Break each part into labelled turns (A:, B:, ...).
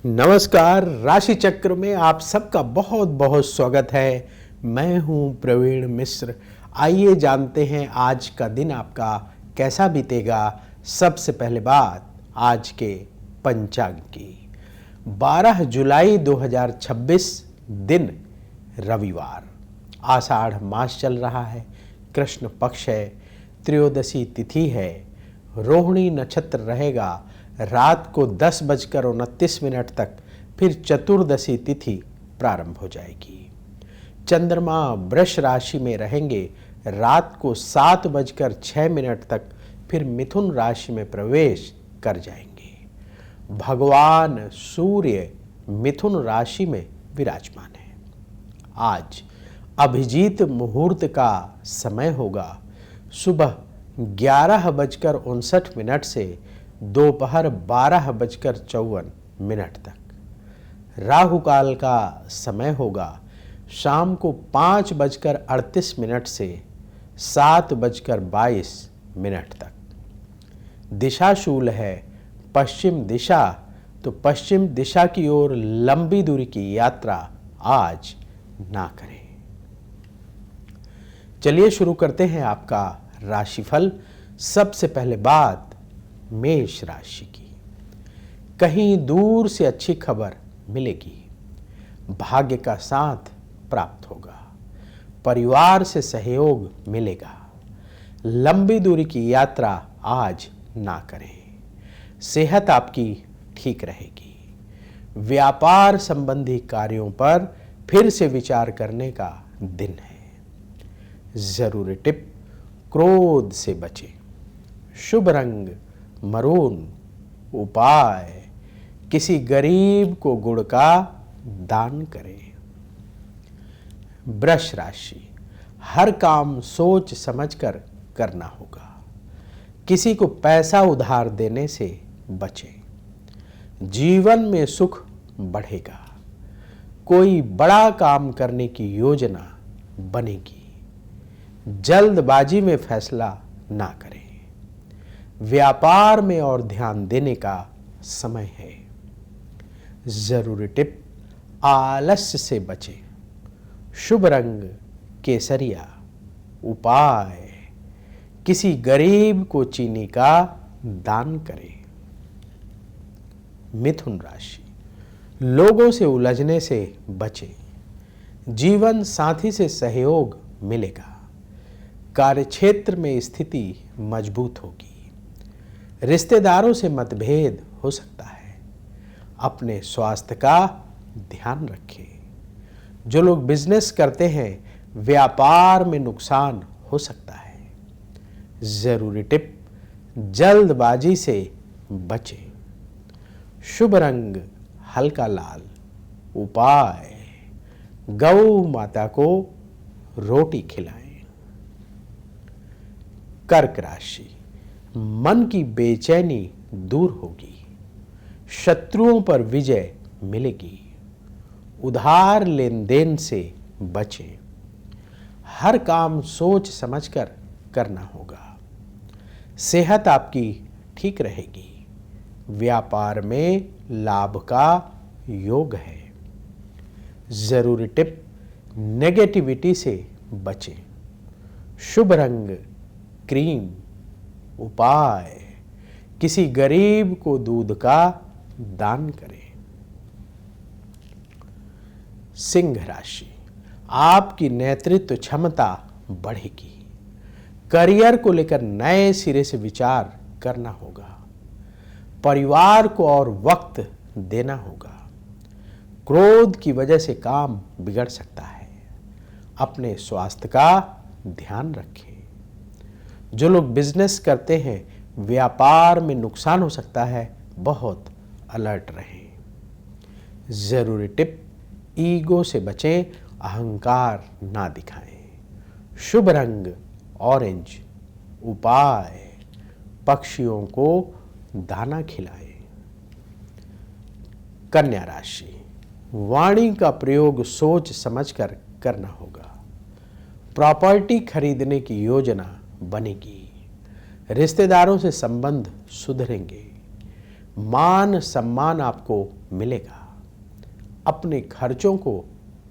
A: नमस्कार। राशि चक्र में आप सबका बहुत बहुत स्वागत है। मैं हूं प्रवीण मिश्र। आइए जानते हैं आज का दिन आपका कैसा बीतेगा। सबसे पहले बात आज के पंचांग की। 12 जुलाई 2026 दिन रविवार, आषाढ़ मास चल रहा है, कृष्ण पक्ष है, त्रयोदशी तिथि है, रोहिणी नक्षत्र रहेगा रात को 10:29 तक, फिर चतुर्दशी तिथि प्रारंभ हो जाएगी। चंद्रमा वृष राशि में रहेंगे रात को 7:06 तक, फिर मिथुन राशि में प्रवेश कर जाएंगे। भगवान सूर्य मिथुन राशि में विराजमान है। आज अभिजीत मुहूर्त का समय होगा सुबह 11:59 से दोपहर 12:54 तक। राहु काल का समय होगा शाम को 5:38 से 7:22 तक। दिशा शूल है पश्चिम दिशा, तो पश्चिम दिशा की ओर लंबी दूरी की यात्रा आज ना करें। चलिए शुरू करते हैं आपका राशिफल। सबसे पहले बात मेष राशि की। कहीं दूर से अच्छी खबर मिलेगी, भाग्य का साथ प्राप्त होगा, परिवार से सहयोग मिलेगा। लंबी दूरी की यात्रा आज ना करें। सेहत आपकी ठीक रहेगी। व्यापार संबंधी कार्यों पर फिर से विचार करने का दिन है। जरूरी टिप, क्रोध से बचें। शुभ रंग मरून। उपाय, किसी गरीब को गुड़ का दान करें। वृष राशि, हर काम सोच समझकर करना होगा। किसी को पैसा उधार देने से बचें। जीवन में सुख बढ़ेगा। कोई बड़ा काम करने की योजना बनेगी। जल्दबाजी में फैसला ना करें। व्यापार में और ध्यान देने का समय है। जरूरी टिप, आलस्य से बचें। शुभ रंग केसरिया। उपाय, किसी गरीब को चीनी का दान करें। मिथुन राशि, लोगों से उलझने से बचें। जीवन साथी से सहयोग मिलेगा। कार्यक्षेत्र में स्थिति मजबूत होगी। रिश्तेदारों से मतभेद हो सकता है। अपने स्वास्थ्य का ध्यान रखें। जो लोग बिजनेस करते हैं, व्यापार में नुकसान हो सकता है। जरूरी टिप, जल्दबाजी से बचें। शुभ रंग हल्का लाल। उपाय, गौ माता को रोटी खिलाएं। कर्क राशि, मन की बेचैनी दूर होगी। शत्रुओं पर विजय मिलेगी। उधार लेन देन से बचें। हर काम सोच समझकर करना होगा। सेहत आपकी ठीक रहेगी। व्यापार में लाभ का योग है। जरूरी टिप, नेगेटिविटी से बचें। शुभ रंग क्रीम। उपाय, किसी गरीब को दूध का दान करें। सिंह राशि, आपकी नेतृत्व क्षमता बढ़ेगी। करियर को लेकर नए सिरे से विचार करना होगा। परिवार को और वक्त देना होगा। क्रोध की वजह से काम बिगड़ सकता है। अपने स्वास्थ्य का ध्यान रखें। जो लोग बिजनेस करते हैं, व्यापार में नुकसान हो सकता है, बहुत अलर्ट रहें। जरूरी टिप, ईगो से बचें, अहंकार ना दिखाएं। शुभ रंग ऑरेंज। उपाय, पक्षियों को दाना खिलाएं। कन्या राशि, वाणी का प्रयोग सोच समझकर करना होगा। प्रॉपर्टी खरीदने की योजना बनेगी। रिश्तेदारों से संबंध सुधरेंगे। मान सम्मान आपको मिलेगा। अपने खर्चों को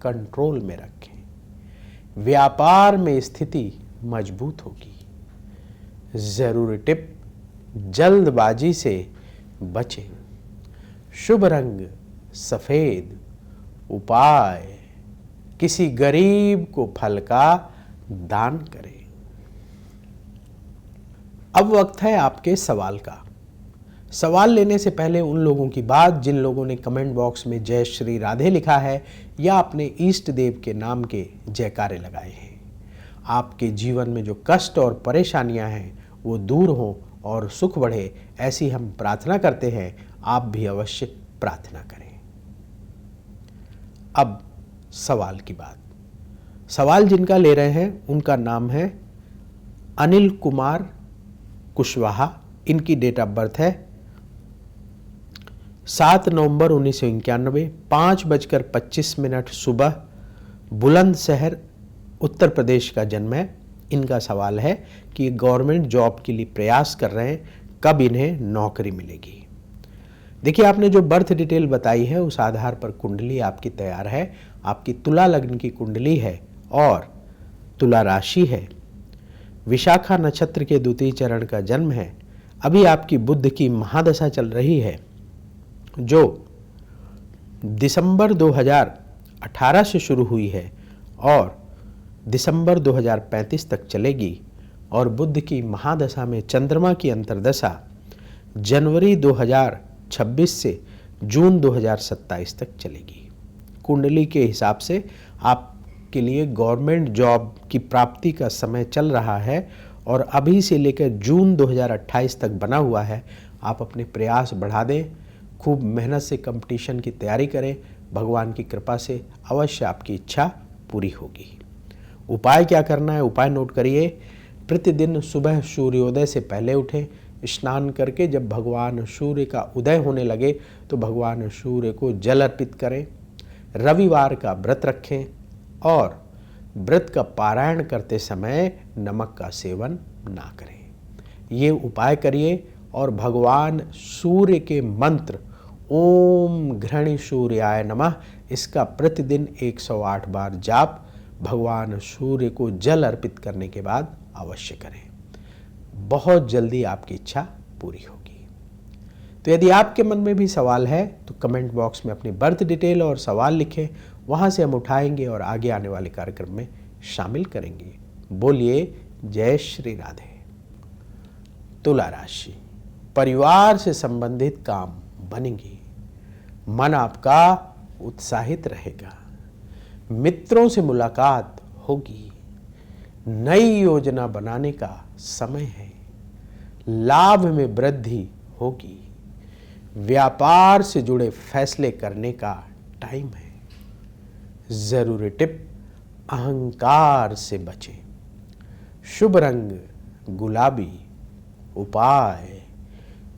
A: कंट्रोल में रखें। व्यापार में स्थिति मजबूत होगी। जरूरी टिप, जल्दबाजी से बचें। शुभ रंग सफेद। उपाय, किसी गरीब को फल का दान करें। अब वक्त है आपके सवाल का। सवाल लेने से पहले उन लोगों की बात जिन लोगों ने कमेंट बॉक्स में जय श्री राधे लिखा है या अपने इष्ट देव के नाम के जयकारे लगाए हैं। आपके जीवन में जो कष्ट और परेशानियां हैं वो दूर हों और सुख बढ़े, ऐसी हम प्रार्थना करते हैं। आप भी अवश्य प्रार्थना करें। अब सवाल की बात। सवाल जिनका ले रहे हैं उनका नाम है अनिल कुमार कुशवाहा। इनकी डेट ऑफ बर्थ है 7 नवंबर 1991, 5:25 सुबह, बुलंदशहर उत्तर प्रदेश का जन्म है। इनका सवाल है कि गवर्नमेंट जॉब के लिए प्रयास कर रहे हैं, कब इन्हें नौकरी मिलेगी। देखिए, आपने जो बर्थ डिटेल बताई है उस आधार पर कुंडली आपकी तैयार है। आपकी तुला लग्न की कुंडली है और तुला राशि है। विशाखा नक्षत्र के द्वितीय चरण का जन्म है। अभी आपकी बुध की महादशा चल रही है जो दिसंबर 2018 से शुरू हुई है और दिसंबर 2035 तक चलेगी। और बुध की महादशा में चंद्रमा की अंतर्दशा जनवरी 2026 से जून 2027 तक चलेगी। कुंडली के हिसाब से आपके लिए गवर्नमेंट जॉब की प्राप्ति का समय चल रहा है और अभी से लेकर जून 2028 तक बना हुआ है। आप अपने प्रयास बढ़ा दें, खूब मेहनत से कंपटीशन की तैयारी करें। भगवान की कृपा से अवश्य आपकी इच्छा पूरी होगी। उपाय क्या करना है, उपाय नोट करिए। प्रतिदिन सुबह सूर्योदय से पहले उठें, स्नान करके जब भगवान सूर्य का उदय होने लगे तो भगवान सूर्य को जल अर्पित करें। रविवार का व्रत रखें और व्रत का पारायण करते समय नमक का सेवन ना करें। ये उपाय करिए और भगवान सूर्य के मंत्र ओम घृणी सूर्याय नमः, इसका प्रतिदिन 108 बार जाप भगवान सूर्य को जल अर्पित करने के बाद अवश्य करें। बहुत जल्दी आपकी इच्छा पूरी होगी। तो यदि आपके मन में भी सवाल है तो कमेंट बॉक्स में अपनी बर्थ डिटेल और सवाल लिखें, वहां से हम उठाएंगे और आगे आने वाले कार्यक्रम में शामिल करेंगे। बोलिए जय श्री राधे। तुला राशि, परिवार से संबंधित काम बनेंगे। मन आपका उत्साहित रहेगा। मित्रों से मुलाकात होगी। नई योजना बनाने का समय है। लाभ में वृद्धि होगी। व्यापार से जुड़े फैसले करने का टाइम है। जरूरी टिप, अहंकार से बचें। शुभ रंग गुलाबी। उपाय,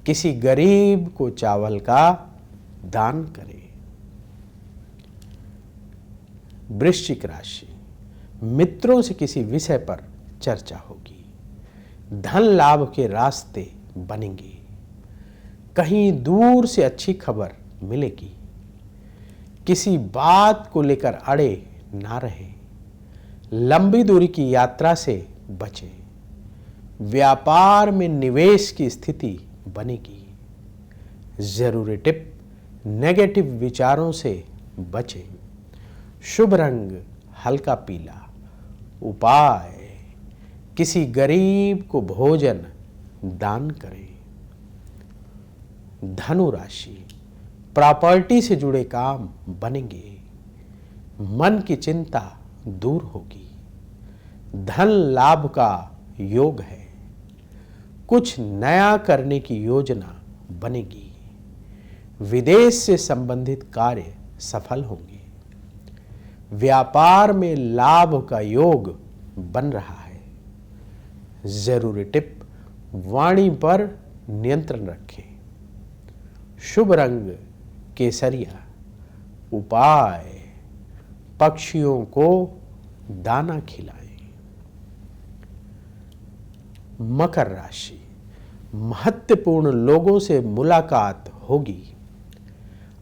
A: किसी गरीब को चावल का दान करें। वृश्चिक राशि, मित्रों से किसी विषय पर चर्चा होगी। धन लाभ के रास्ते बनेंगे। कहीं दूर से अच्छी खबर मिलेगी। किसी बात को लेकर अड़े ना रहें। लंबी दूरी की यात्रा से बचें। व्यापार में निवेश की स्थिति बनेगी। जरूरी टिप, नेगेटिव विचारों से बचें। शुभ रंग हल्का पीला। उपाय, किसी गरीब को भोजन दान करें। धनु राशि, प्रॉपर्टी से जुड़े काम बनेंगे। मन की चिंता दूर होगी। धन लाभ का योग है। कुछ नया करने की योजना बनेगी। विदेश से संबंधित कार्य सफल होंगे। व्यापार में लाभ का योग बन रहा है। जरूरी टिप, वाणी पर नियंत्रण रखें। शुभ रंग केसरिया। उपाय, पक्षियों को दाना खिलाएं। मकर राशि, महत्वपूर्ण लोगों से मुलाकात होगी।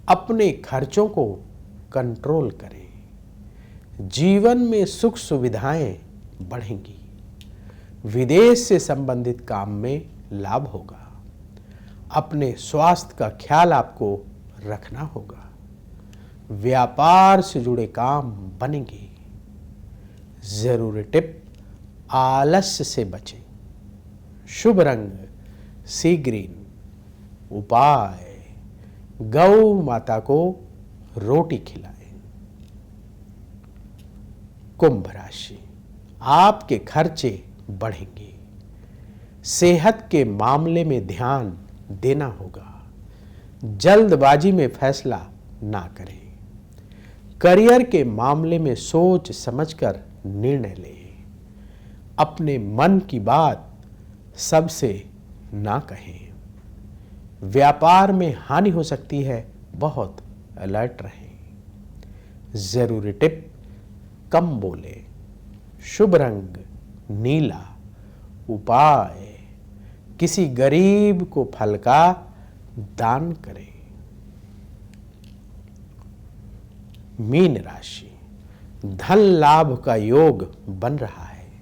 A: अपने खर्चों को कंट्रोल करें। जीवन में सुख सुविधाएं बढ़ेंगी। विदेश से संबंधित काम में लाभ होगा। अपने स्वास्थ्य का ख्याल आपको रखना होगा। व्यापार से जुड़े काम बनेंगे। जरूरी टिप, आलस्य से बचें। शुभ रंग सी ग्रीन। उपाय, गौ माता को रोटी खिलाएं। कुंभ राशि, आपके खर्चे बढ़ेंगे। सेहत के मामले में ध्यान देना होगा। जल्दबाजी में फैसला ना करें। करियर के मामले में सोच समझकर निर्णय लें। अपने मन की बात सबसे ना कहें। व्यापार में हानि हो सकती है, बहुत अलर्ट रहें। जरूरी टिप, कम बोलें। शुभ रंग नीला। उपाय, किसी गरीब को फल का दान करें। मीन राशि, धन लाभ का योग बन रहा है।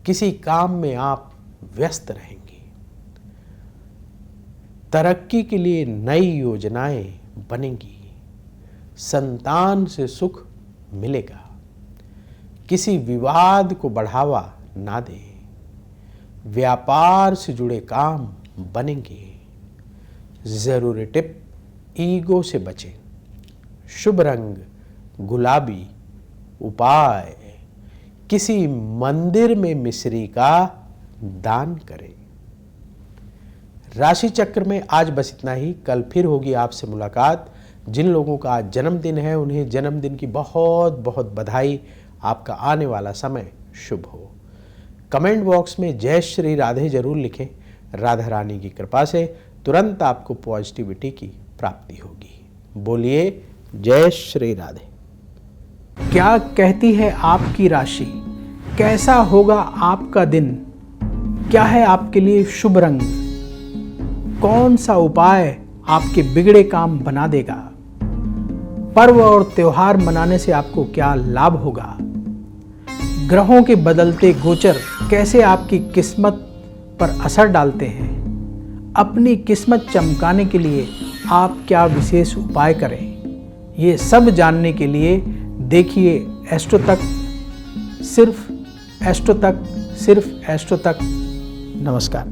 A: किसी काम में आप व्यस्त रहेंगे। तरक्की के लिए नई योजनाएं बनेंगी। संतान से सुख मिलेगा। किसी विवाद को बढ़ावा ना दें। व्यापार से जुड़े काम बनेंगे। जरूरी टिप, ईगो से बचें। शुभ रंग गुलाबी। उपाय, किसी मंदिर में मिश्री का दान करें। राशि चक्र में आज बस इतना ही। कल फिर होगी आपसे मुलाकात। जिन लोगों का आज जन्मदिन है उन्हें जन्मदिन की बहुत बहुत बधाई। आपका आने वाला समय शुभ हो। कमेंट बॉक्स में जय श्री राधे जरूर लिखें। राधा रानी की कृपा से तुरंत आपको पॉजिटिविटी की प्राप्ति होगी। बोलिए जय श्री राधे। क्या कहती है आपकी राशि? कैसा होगा आपका दिन? क्या है आपके लिए शुभ रंग? कौन सा उपाय आपके बिगड़े काम बना देगा? पर्व और त्योहार मनाने से आपको क्या लाभ होगा? ग्रहों के बदलते गोचर कैसे आपकी किस्मत पर असर डालते हैं? अपनी किस्मत चमकाने के लिए आप क्या विशेष उपाय करें? ये सब जानने के लिए देखिए एस्ट्रो तक, सिर्फ एस्ट्रो तक। नमस्कार।